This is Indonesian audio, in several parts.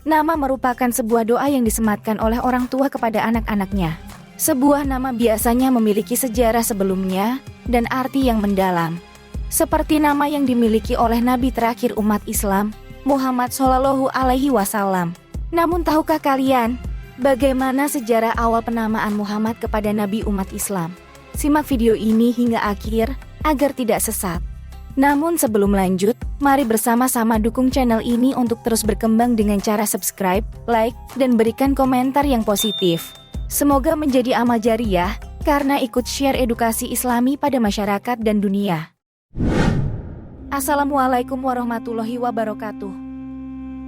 Nama merupakan sebuah doa yang disematkan oleh orang tua kepada anak-anaknya. Sebuah nama biasanya memiliki sejarah sebelumnya dan arti yang mendalam. Seperti nama yang dimiliki oleh Nabi terakhir umat Islam, Muhammad Shallallahu Alaihi Wasallam. Namun tahukah kalian bagaimana sejarah awal penamaan Muhammad kepada Nabi umat Islam? Simak video ini hingga akhir agar tidak sesat. Namun sebelum lanjut, mari bersama-sama dukung channel ini untuk terus berkembang dengan cara subscribe, like, dan berikan komentar yang positif. Semoga menjadi amal jariah karena ikut share edukasi Islami pada masyarakat dan dunia. Assalamualaikum warahmatullahi wabarakatuh.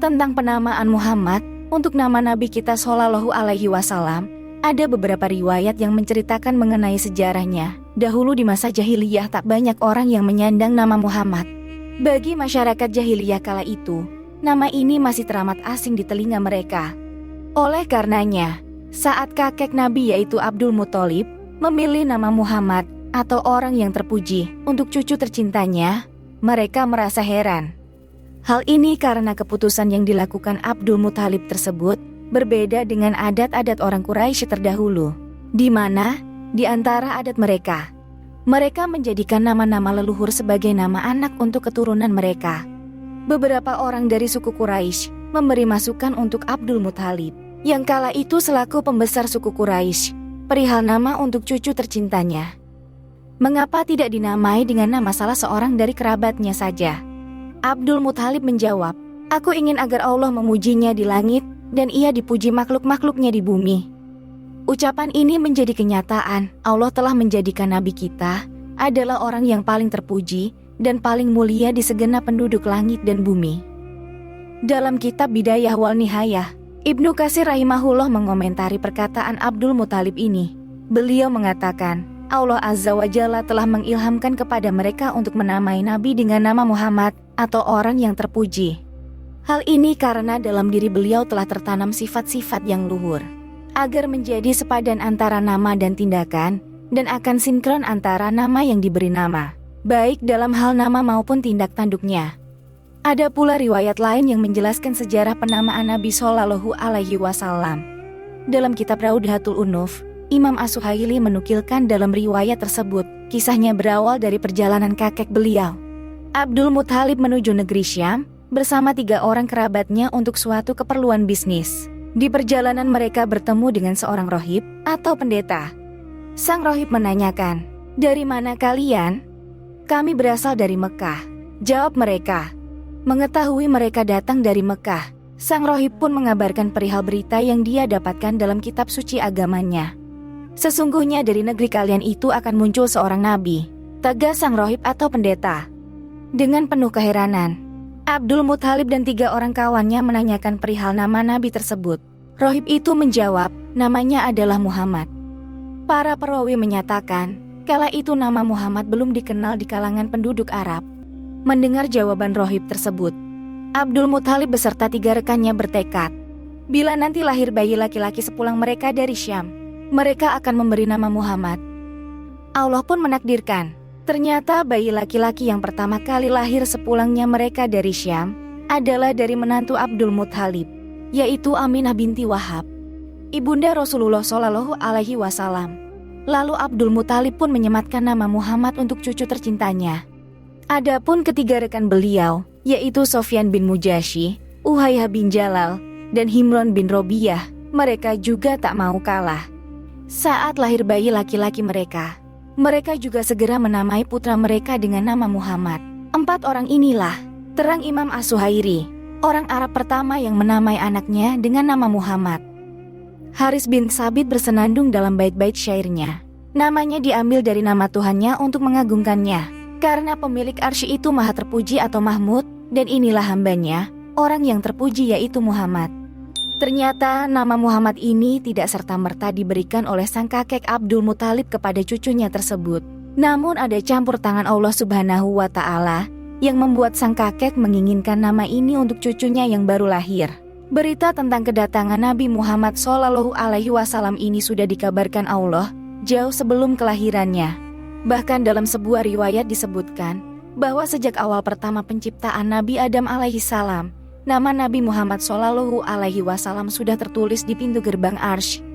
Tentang penamaan Muhammad untuk nama Nabi kita Shallallahu Alaihi Wasallam, ada beberapa riwayat yang menceritakan mengenai sejarahnya. Dahulu di masa jahiliyah tak banyak orang yang menyandang nama Muhammad. Bagi masyarakat jahiliyah kala itu, nama ini masih teramat asing di telinga mereka. Oleh karenanya, saat kakek Nabi yaitu Abdul Muthalib memilih nama Muhammad atau orang yang terpuji untuk cucu tercintanya, mereka merasa heran. Hal ini karena keputusan yang dilakukan Abdul Muthalib tersebut berbeda dengan adat-adat orang Quraisy terdahulu, di mana di antara adat mereka menjadikan nama-nama leluhur sebagai nama anak untuk keturunan mereka. Beberapa orang dari suku Quraisy memberi masukan untuk Abdul Muthalib, yang kala itu selaku pembesar suku Quraisy, perihal nama untuk cucu tercintanya. Mengapa tidak dinamai dengan nama salah seorang dari kerabatnya saja? Abdul Muthalib menjawab, "Aku ingin agar Allah memujinya di langit dan ia dipuji makhluk-makhluknya di bumi." Ucapan ini menjadi kenyataan. Allah telah menjadikan Nabi kita adalah orang yang paling terpuji dan paling mulia di segenap penduduk langit dan bumi. Dalam kitab Bidayah wal Nihayah, Ibnu Katsir rahimahullah mengomentari perkataan Abdul Muthalib ini. Beliau mengatakan, Allah Azza wa Jalla telah mengilhamkan kepada mereka untuk menamai Nabi dengan nama Muhammad atau orang yang terpuji. Hal ini karena dalam diri beliau telah tertanam sifat-sifat yang luhur, agar menjadi sepadan antara nama dan tindakan, dan akan sinkron antara nama yang diberi nama, baik dalam hal nama maupun tindak tanduknya. Ada pula riwayat lain yang menjelaskan sejarah penamaan Nabi Shallallahu Alaihi Wasallam. Dalam kitab Raudhatul Unuf, Imam As-Suhaili menukilkan dalam riwayat tersebut, kisahnya berawal dari perjalanan kakek beliau, Abdul Muthalib menuju negeri Syam bersama 3 orang kerabatnya untuk suatu keperluan bisnis. Di perjalanan mereka bertemu dengan seorang rohib atau pendeta. Sang rohib menanyakan, "Dari mana kalian?" "Kami berasal dari Mekah," jawab mereka. Mengetahui mereka datang dari Mekah, sang rohib pun mengabarkan perihal berita yang dia dapatkan dalam kitab suci agamanya. "Sesungguhnya dari negeri kalian itu akan muncul seorang nabi," tegas sang rohib atau pendeta. Dengan penuh keheranan, Abdul Muthalib dan 3 orang kawannya menanyakan perihal nama nabi tersebut. Rohib itu menjawab, namanya adalah Muhammad. Para perawi menyatakan, kala itu nama Muhammad belum dikenal di kalangan penduduk Arab. Mendengar jawaban rohib tersebut, Abdul Muthalib beserta 3 rekannya bertekad, bila nanti lahir bayi laki-laki sepulang mereka dari Syam, mereka akan memberi nama Muhammad. Allah pun menakdirkan, ternyata bayi laki-laki yang pertama kali lahir sepulangnya mereka dari Syam adalah dari menantu Abdul Muthalib, yaitu Aminah binti Wahab, ibunda Rasulullah Shallallahu Alaihi Wasallam. Lalu Abdul Muthalib pun menyematkan nama Muhammad untuk cucu tercintanya. Adapun ketiga rekan beliau, yaitu Sofyan bin Mujashi, Uhayyah bin Jalal, dan Himron bin Robiyah, mereka juga tak mau kalah. Saat lahir bayi laki-laki mereka juga segera menamai putra mereka dengan nama Muhammad. 4 orang inilah, terang Imam As-Suhaili, orang Arab pertama yang menamai anaknya dengan nama Muhammad. Haris bin Sabit bersenandung dalam bait-bait syairnya. Namanya diambil dari nama Tuhannya untuk mengagungkannya, karena pemilik arsy itu maha terpuji atau Mahmud, dan inilah hambanya, orang yang terpuji yaitu Muhammad. Ternyata nama Muhammad ini tidak serta-merta diberikan oleh sang kakek Abdul Muthalib kepada cucunya tersebut. Namun ada campur tangan Allah Subhanahu wa Ta'ala yang membuat sang kakek menginginkan nama ini untuk cucunya yang baru lahir. Berita tentang kedatangan Nabi Muhammad Shallallahu Alaihi Wasallam ini sudah dikabarkan Allah jauh sebelum kelahirannya. Bahkan dalam sebuah riwayat disebutkan bahwa sejak awal pertama penciptaan Nabi Adam alaihissalam, nama Nabi Muhammad Shallallahu Alaihi Wasallam sudah tertulis di pintu gerbang Arsy.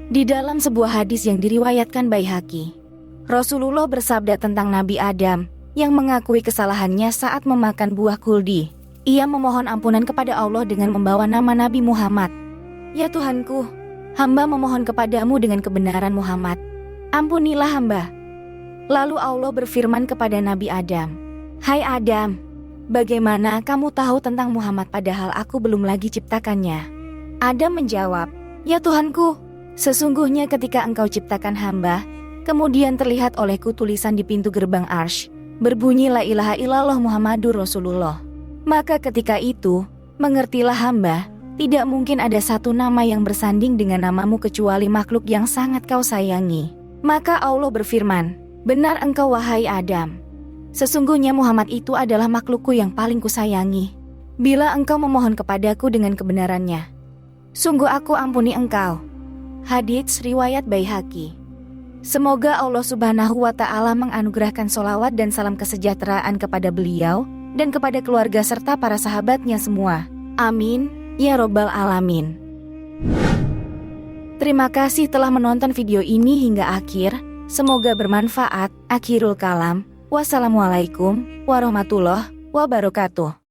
Di dalam sebuah hadis yang diriwayatkan Baihaqi, Rasulullah bersabda tentang Nabi Adam yang mengakui kesalahannya saat memakan buah kuldi. Ia memohon ampunan kepada Allah dengan membawa nama Nabi Muhammad. Ya Tuhanku, hamba memohon kepadamu dengan kebenaran Muhammad. Ampunilah hamba. Lalu Allah berfirman kepada Nabi Adam, Hai Adam, bagaimana kamu tahu tentang Muhammad padahal aku belum lagi ciptakannya? Adam menjawab, Ya Tuhanku, sesungguhnya ketika engkau ciptakan hamba, kemudian terlihat olehku tulisan di pintu gerbang Arsy, berbunyi la ilaha illallah Muhammadur Rasulullah. Maka ketika itu, mengertilah hamba, tidak mungkin ada satu nama yang bersanding dengan namamu kecuali makhluk yang sangat kau sayangi. Maka Allah berfirman, Benar engkau wahai Adam. Sesungguhnya Muhammad itu adalah makhlukku yang paling kusayangi. Bila engkau memohon kepadaku dengan kebenarannya, sungguh aku ampuni engkau. Hadits riwayat Baihaqi. Semoga Allah Subhanahu wa Ta'ala menganugerahkan sholawat dan salam kesejahteraan kepada beliau dan kepada keluarga serta para sahabatnya semua. Amin, ya Robbal Alamin. Terima kasih telah menonton video ini hingga akhir. Semoga bermanfaat. Akhirul kalam. Wassalamualaikum warahmatullahi wabarakatuh.